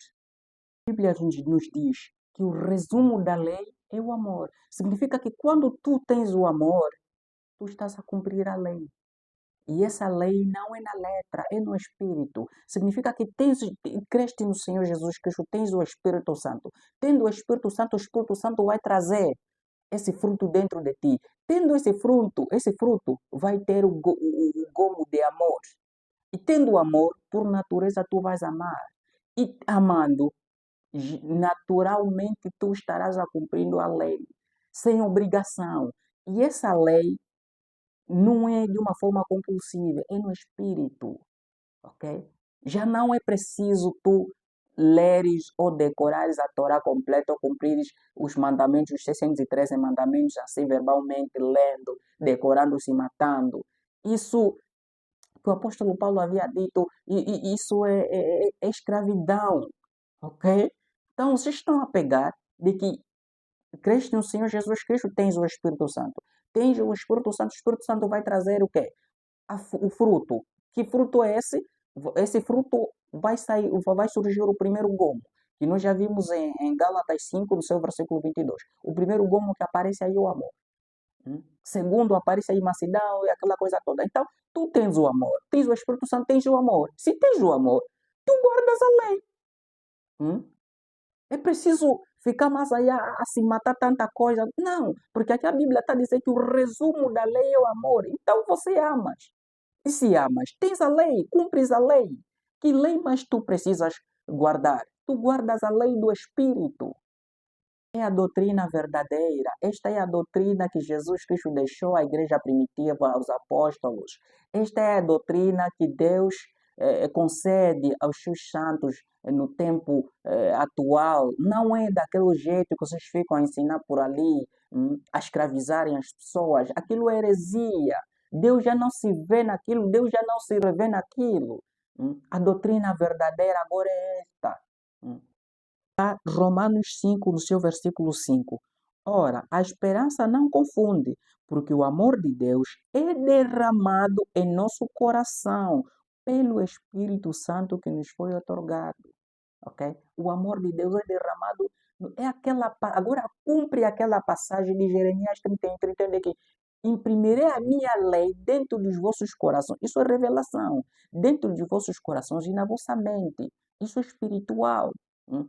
A Bíblia nos diz que o resumo da lei é o amor. Significa que quando tu tens o amor, tu estás a cumprir a lei. E essa lei não é na letra, é no Espírito. Significa que creste no Senhor Jesus Cristo, tens o Espírito Santo. Tendo o Espírito Santo vai trazer esse fruto dentro de ti. Tendo esse fruto vai ter o gomo de amor. E tendo amor, por natureza tu vais amar. E amando, naturalmente tu estarás a cumprindo a lei, sem obrigação. E essa lei não é de uma forma compulsiva, é no espírito, ok? Já não é preciso tu leres ou decorares a Torá completa ou cumprires os mandamentos, os 613 mandamentos, assim verbalmente, lendo, decorando-se, matando. Isso que o apóstolo Paulo havia dito, e isso é escravidão, ok? Então, vocês estão a pegar de que creste no Senhor Jesus Cristo, tens o Espírito Santo. Tens o Espírito Santo vai trazer o quê? O fruto. Que fruto é esse? Esse fruto vai surgir o primeiro gomo, que nós já vimos em Gálatas 5, no seu versículo 22. O primeiro gomo que aparece aí é o amor. Segundo, aparece aí mansidão e aquela coisa toda. Então, tu tens o amor, tens o Espírito Santo, tens o amor. Se tens o amor, tu guardas a lei. É preciso ficar mais aí a se matar tanta coisa? Não, porque aqui a Bíblia está dizendo que o resumo da lei é o amor. Então você amas. E se amas, tens a lei, cumpres a lei. Que lei mais tu precisas guardar? Tu guardas a lei do Espírito. É a doutrina verdadeira. Esta é a doutrina que Jesus Cristo deixou à igreja primitiva, aos apóstolos. Esta é a doutrina que Deus concede aos seus santos no tempo atual. Não é daquele jeito que vocês ficam a ensinar por ali, a escravizarem as pessoas. Aquilo é heresia. Deus já não se vê naquilo, Deus já não se revê naquilo. A doutrina verdadeira agora é esta. Romanos 5, no seu versículo 5. Ora, a esperança não confunde, porque o amor de Deus é derramado em nosso coração pelo Espírito Santo que nos foi otorgado. Ok? O amor de Deus é derramado. Agora cumpre aquela passagem de Jeremias 31 de que imprimirei a minha lei dentro dos vossos corações. Isso é revelação. Dentro dos vossos corações e na vossa mente. Isso é espiritual.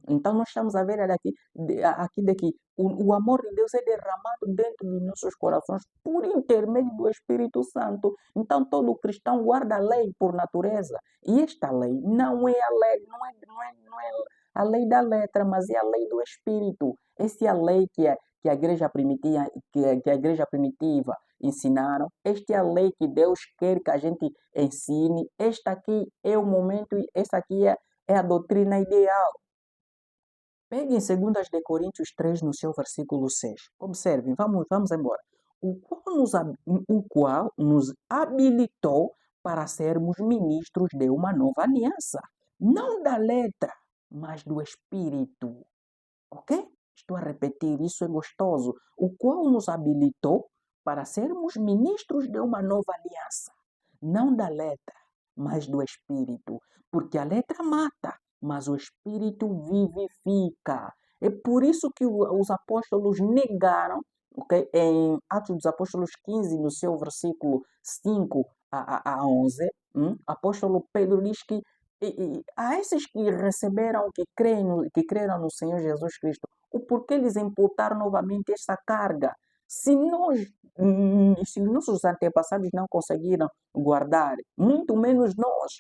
Então nós estamos a ver aqui o amor de Deus é derramado dentro dos nossos corações por intermédio do Espírito Santo. Então todo cristão guarda a lei por natureza. E esta lei não é a lei, não é a lei da letra, mas é a lei do Espírito. Essa é a lei que a igreja primitiva, que a igreja primitiva ensinaram. Esta é a lei que Deus quer que a gente ensine. Este aqui é o momento, e esta aqui é a doutrina ideal. Peguem 2 de Coríntios 3 no seu versículo 6. Observem, vamos embora. O qual nos habilitou para sermos ministros de uma nova aliança. Não da letra, mas do Espírito. Ok? Estou a repetir, isso é gostoso. O qual nos habilitou para sermos ministros de uma nova aliança. Não da letra, mas do Espírito. Porque a letra mata, mas o Espírito vivifica. É por isso que os apóstolos negaram, okay? Em Atos dos Apóstolos 15, no seu versículo 5 a 11, apóstolo Pedro diz que a esses que receberam, que creram no Senhor Jesus Cristo, o porquê lhes imputar novamente esta carga? Se se nossos antepassados não conseguiram guardar, muito menos nós.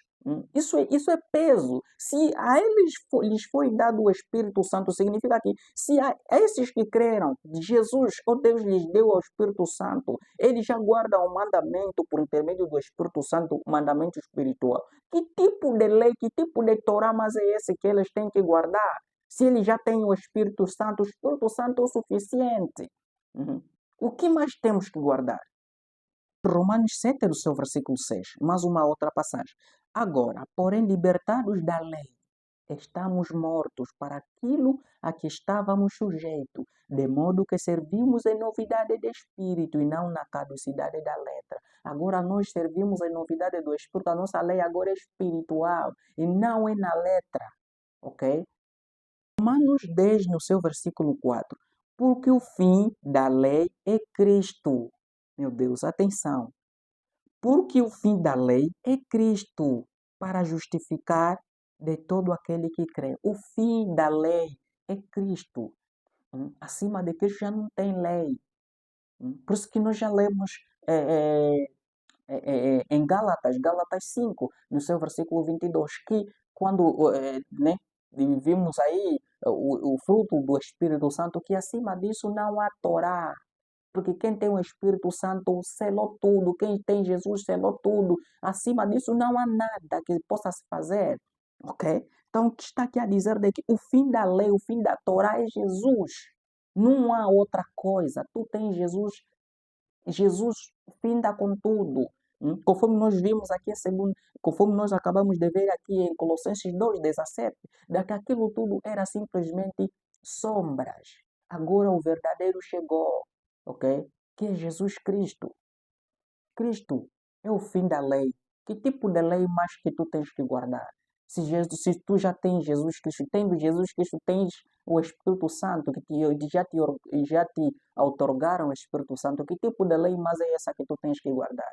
Isso é peso. Se a eles lhes foi dado o Espírito Santo, significa que se a esses que creram, Jesus, ou Deus lhes deu o Espírito Santo, eles já guardam o mandamento por intermédio do Espírito Santo, o mandamento espiritual. Que tipo de lei, que tipo de Torá mais é esse que eles têm que guardar? Se eles já têm o Espírito Santo é o suficiente. O que mais temos que guardar? Romanos 7, no seu versículo 6, mais uma outra passagem. Agora, porém, libertados da lei, estamos mortos para aquilo a que estávamos sujeitos, de modo que servimos em novidade de espírito e não na caducidade da letra. Agora nós servimos em novidade do espírito, a nossa lei agora é espiritual e não é na letra, ok? Romanos 10, no seu versículo 4. Porque o fim da lei é Cristo. Meu Deus, atenção. Porque o fim da lei é Cristo, para justificar de todo aquele que crê. O fim da lei é Cristo. Acima de Cristo já não tem lei. Por isso que nós já lemos em Gálatas 5, no seu versículo 22, que quando né, vimos aí o fruto do Espírito Santo, que acima disso não há Torá. Porque quem tem o Espírito Santo selou tudo, quem tem Jesus selou tudo. Acima disso não há nada que possa se fazer. Ok? Então, o que está aqui a dizer é que o fim da lei, o fim da Torá é Jesus. Não há outra coisa. Tu tens Jesus, Jesus finda com tudo. Conforme nós vimos aqui, conforme nós acabamos de ver aqui em Colossenses 2:17, que aquilo tudo era simplesmente sombras. Agora o verdadeiro chegou, ok? Que é Jesus Cristo. Cristo é o fim da lei. Que tipo de lei mais que tu tens que guardar? Se tu já tens Jesus Cristo, tendo Jesus Cristo, tens o Espírito Santo, já te outorgaram o Espírito Santo, que tipo de lei mais é essa que tu tens que guardar?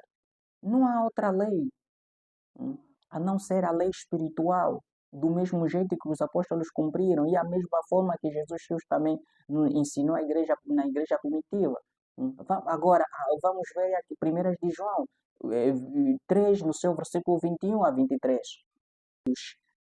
Não há outra lei, a não ser a lei espiritual, do mesmo jeito que os apóstolos cumpriram, e a mesma forma que Jesus Cristo também ensinou na igreja primitiva. Agora, vamos ver aqui 1 de João 3, no seu versículo 21 a 23.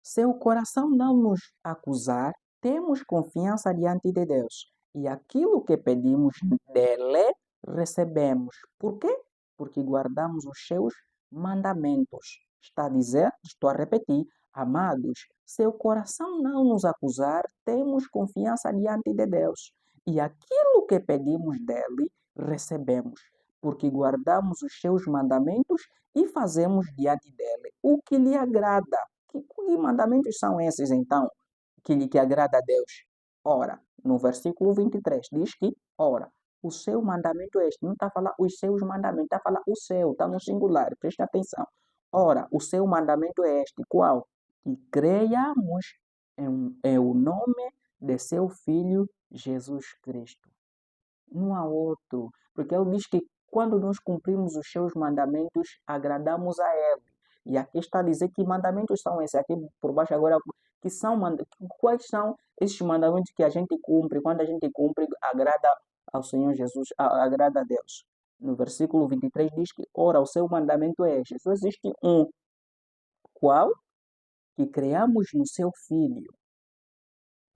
Se o coração não nos acusar, temos confiança diante de Deus. E aquilo que pedimos dele, recebemos. Por quê? Porque guardamos os seus mandamentos. Está a dizer, estou a repetir, amados, se o coração não nos acusar, temos confiança diante de Deus. E aquilo que pedimos dele, recebemos. Porque guardamos os seus mandamentos e fazemos diante dele o que lhe agrada. Que mandamentos são esses, então, que agrada a Deus? Ora, no versículo 23 diz que, ora, o seu mandamento é este. Não está a falar os seus mandamentos, está a falar o seu, está no singular, preste atenção. Ora, o seu mandamento é este, qual? Que creiamos em o nome de seu Filho Jesus Cristo. Não há outro, porque ele diz que quando nós cumprimos os seus mandamentos, agradamos a Ele. E aqui está a dizer que mandamentos são esses. Aqui por baixo agora, que são, quais são esses mandamentos que a gente cumpre? Quando a gente cumpre, agrada ao Senhor Jesus, agrada a Deus. No versículo 23 diz que, ora, o seu mandamento é este. Só existe um. Qual? Que creamos no seu Filho.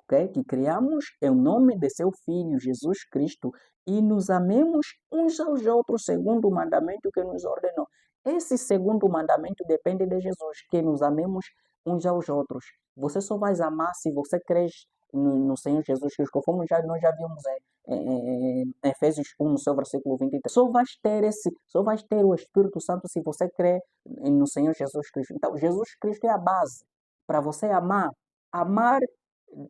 Okay? Que criamos em nome de seu Filho, Jesus Cristo, e nos amemos uns aos outros, segundo o mandamento que nos ordenou. Esse segundo mandamento depende de Jesus, que nos amemos uns aos outros. Você só vai amar se você crê no Senhor Jesus Cristo, conforme nós já vimos em Efésios 1, no seu versículo 23. Só vais ter o Espírito Santo se você crê no Senhor Jesus Cristo. Então, Jesus Cristo é a base para você amar. Amar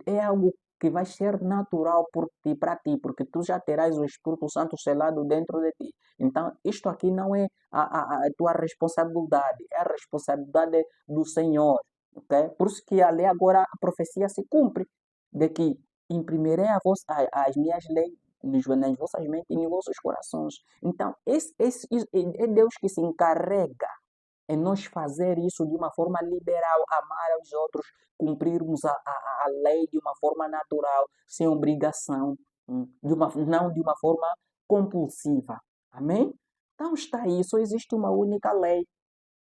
é algo que vai ser natural por ti, para ti, porque tu já terás o Espírito Santo selado dentro de ti. Então, isto aqui não é a tua responsabilidade, é a responsabilidade do Senhor. Okay? Por isso que a lei agora, a profecia se cumpre, de que imprimirei as minhas leis nas vossas mentes e nos vossos corações. Então, é Deus que se encarrega é nós fazer isso de uma forma liberal, amar aos outros, cumprirmos a lei de uma forma natural, sem obrigação, não de uma forma compulsiva. Amém? Então está aí, só existe uma única lei,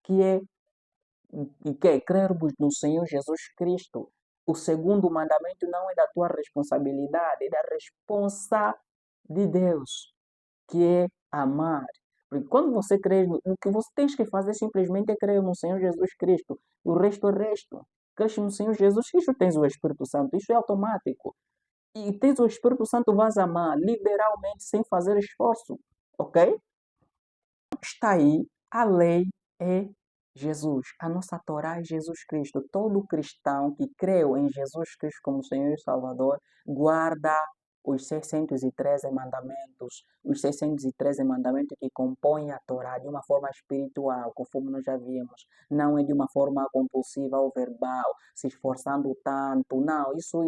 que é crermos no Senhor Jesus Cristo. O segundo mandamento não é da tua responsabilidade, é da responsa de Deus, que é amar. Porque quando você crê, o que você tem que fazer simplesmente é crer no Senhor Jesus Cristo. O resto é resto. Crês no Senhor Jesus Cristo, tens o Espírito Santo. Isso é automático. E tens o Espírito Santo, vais amar liberalmente, sem fazer esforço. Ok? Está aí, a lei é Jesus. A nossa Torá é Jesus Cristo. Todo cristão que creu em Jesus Cristo como Senhor e Salvador guarda os 613 mandamentos, os 613 mandamentos que compõem a Torá de uma forma espiritual, conforme nós já vimos. Não é de uma forma compulsiva ou verbal, se esforçando tanto. Não, isso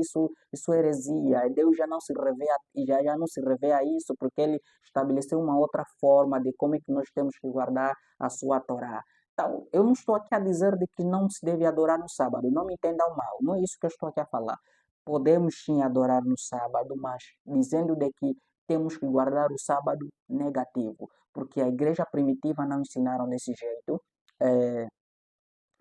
é heresia. Deus já não se revê já não se revê a isso, porque Ele estabeleceu uma outra forma de como é que nós temos que guardar a sua Torá. Então, eu não estou aqui a dizer de que não se deve adorar no sábado, não me entendam mal, não é isso que eu estou aqui a falar. Podemos sim adorar no sábado, mas dizendo de que temos que guardar o sábado negativo, porque a igreja primitiva não ensinaram desse jeito,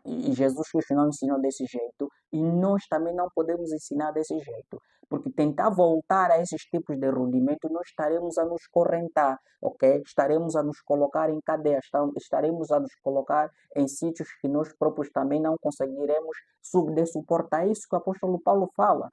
e Jesus Cristo não ensinou desse jeito, e nós também não podemos ensinar desse jeito, porque tentar voltar a esses tipos de rudimentos, nós estaremos a nos correntar, ok? Estaremos a nos colocar em cadeias, estaremos a nos colocar em sítios que nós próprios também não conseguiremos suportar. É isso que o apóstolo Paulo fala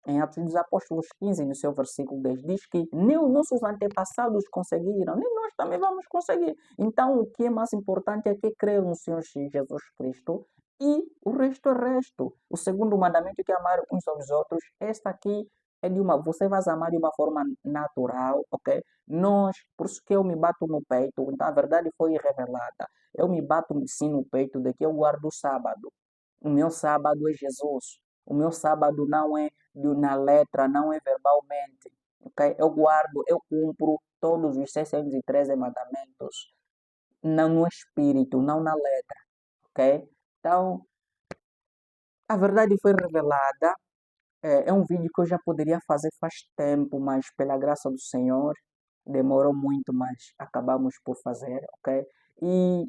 em Atos dos Apóstolos 15, no seu versículo 10, diz que nem os nossos antepassados conseguiram, nem nós também vamos conseguir. Então, o que é mais importante é que crer no Senhor Jesus Cristo e o resto é resto. O segundo mandamento é que amar uns aos outros. Esta aqui é você vai amar de uma forma natural, ok? Por isso que eu me bato no peito, então a verdade foi revelada. Eu me bato sim no peito de que eu guardo o sábado. O meu sábado é Jesus. O meu sábado não é na letra, não é verbalmente. Okay? Eu guardo, eu cumpro todos os 613 mandamentos. Não no espírito, não na letra. Okay? Então, a verdade foi revelada. É um vídeo que eu já poderia fazer faz tempo, mas pela graça do Senhor, demorou muito, mas acabamos por fazer, ok? E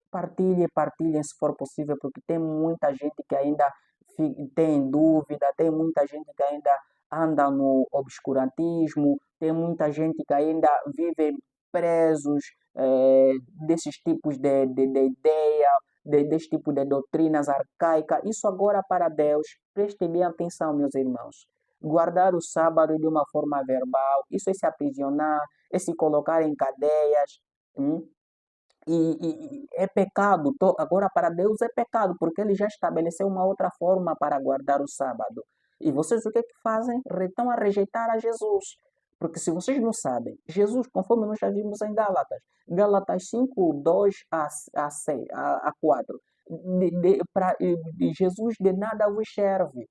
partilhem se for possível, porque tem muita gente que ainda tem dúvida, tem muita gente que ainda anda no obscurantismo, tem muita gente que ainda vive presos desses tipos de ideia, desse tipo de doutrinas arcaicas. Isso agora para Deus, prestem bem atenção, meus irmãos. Guardar o sábado de uma forma verbal, isso é se aprisionar, é se colocar em cadeias, e é pecado, agora para Deus é pecado, porque Ele já estabeleceu uma outra forma para guardar o sábado. E vocês o que fazem? Estão a rejeitar a Jesus. Porque se vocês não sabem, Jesus, conforme nós já vimos em Gálatas 5, 2 a 6, a 4, Jesus de nada vos serve.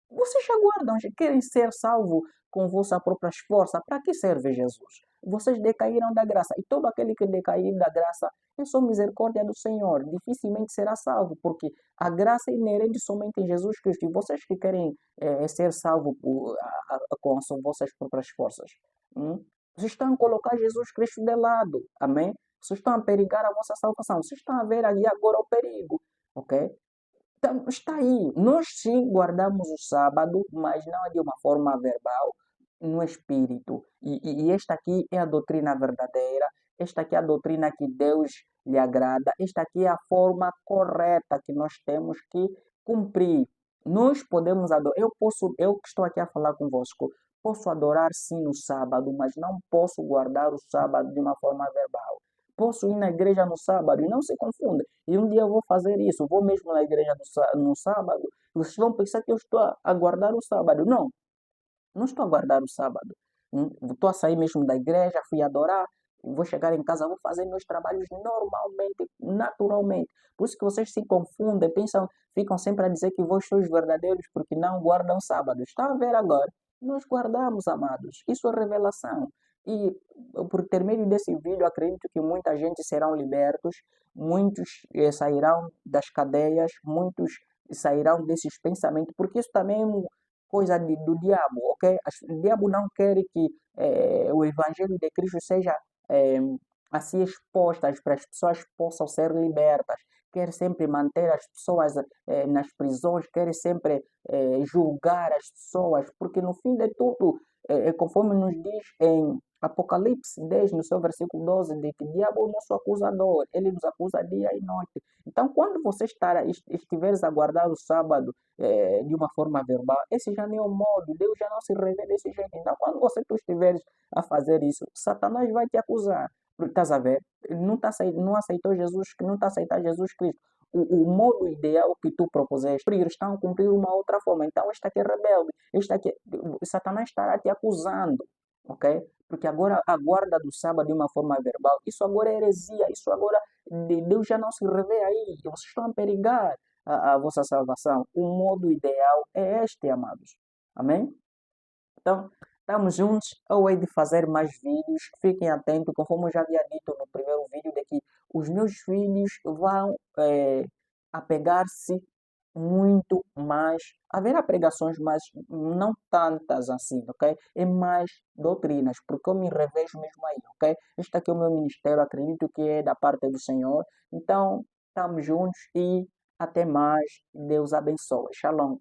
Vocês já guardam, já querem ser salvos com vossas próprias forças. Para que serve Jesus? vocês decaíram da graça. E todo aquele que decair da graça é só misericórdia do Senhor. Dificilmente será salvo, porque a graça é inerente somente em Jesus Cristo. E vocês que querem ser salvos com as vossas próprias forças, vocês estão a colocar Jesus Cristo de lado. Amém? Vocês estão a perigar a vossa salvação. Vocês estão a ver aí agora o perigo. Ok? Então, está aí. Nós sim guardamos o sábado, mas não é de uma forma verbal, no espírito. E esta aqui é a doutrina verdadeira. Esta aqui é a doutrina que Deus lhe agrada. Esta aqui é a forma correta que nós temos que cumprir. Nós podemos adorar. Eu que estou aqui a falar convosco, posso adorar sim no sábado, mas não posso guardar o sábado de uma forma verbal. Posso ir na igreja no sábado e não se confunda. E um dia eu vou fazer isso, vou mesmo na igreja no sábado. Vocês vão pensar que eu estou a guardar o sábado. Não, não estou a guardar o sábado. Estou a sair mesmo da igreja, fui adorar, vou chegar em casa, vou fazer meus trabalhos normalmente, naturalmente. Por isso que vocês se confundem, pensam, ficam sempre a dizer que vós sois verdadeiros porque não guardam sábado. Está a ver agora? Nós guardamos, amados. Isso é revelação. E por intermédio desse vídeo, acredito que muita gente serão libertos, muitos sairão das cadeias, muitos sairão desses pensamentos, porque isso também é coisa do diabo, ok? O diabo não quer que o evangelho de Cristo seja assim exposto para as pessoas possam ser libertas. Quer sempre manter as pessoas nas prisões, quer sempre julgar as pessoas, porque no fim de tudo, conforme nos diz em Apocalipse 10, no seu versículo 12, de que o diabo é o nosso acusador, ele nos acusa dia e noite. Então, quando você estiveres a guardar o sábado de uma forma verbal, esse já nem é o modo, Deus já não se revê desse jeito. Então, quando tu estiveres a fazer isso, Satanás vai te acusar. Estás a ver? Não aceitou Jesus, não está a aceitar Jesus Cristo. O modo ideal que tu propuseste, estão a cumprir uma outra forma. Então, esta aqui é rebelde. Esta aqui, Satanás estará te acusando, ok? Porque agora a guarda do sábado de uma forma verbal, isso agora é heresia, isso agora Deus já não se revê aí. Vocês estão a perigar a vossa salvação. O modo ideal é este, amados. Amém? Então, estamos juntos. Eu hei de fazer mais vídeos. Fiquem atentos, conforme eu já havia dito no primeiro vídeo, de que os meus filhos vão apegar-se muito mais. Haverá pregações, mas não tantas assim, ok? É mais doutrinas, porque eu me revejo mesmo aí, ok? Este aqui é o meu ministério, acredito que é da parte do Senhor. Então, estamos juntos e até mais. Deus abençoe. Shalom.